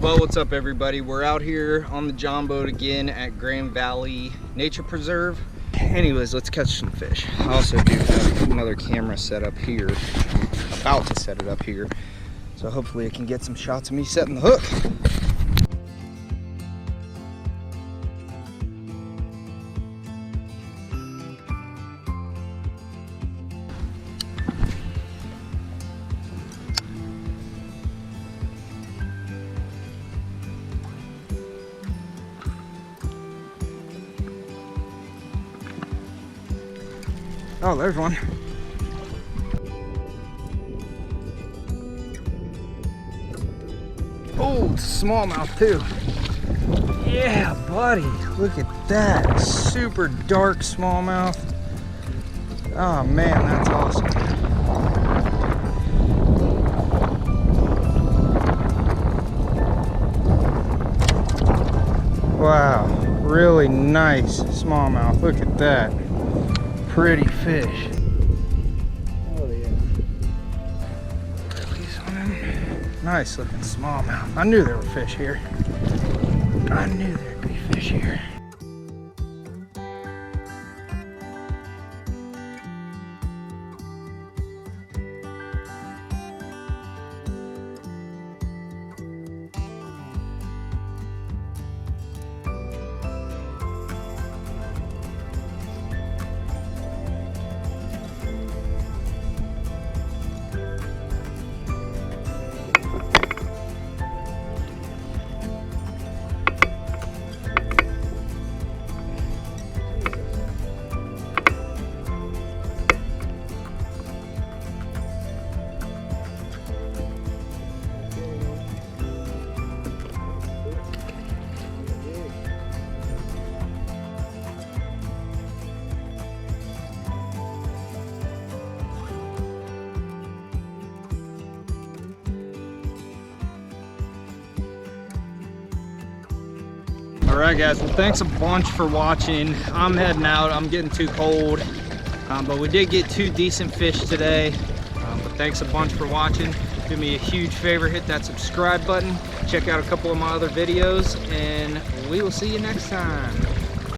Well, what's up everybody? We're out here on the John boat again at Grand Valley Nature Preserve. Anyways, let's catch some fish. I also do have another camera set up here. I'm about to set it up here. So hopefully I can get some shots of me setting the hook. Oh, there's one. Oh, it's a smallmouth too. Yeah, buddy. Look at that. Super dark smallmouth. Oh man, that's awesome. Wow, really nice smallmouth. Look at that. Pretty fish. Oh yeah. Release on him. Nice looking smallmouth. I knew there were fish here. I knew there'd be fish here. Alright guys, well thanks a bunch for watching. I'm heading out, I'm getting too cold. But we did get 2 decent fish today. But thanks a bunch for watching. Do me a huge favor, hit that subscribe button. Check out a couple of my other videos and we will see you next time.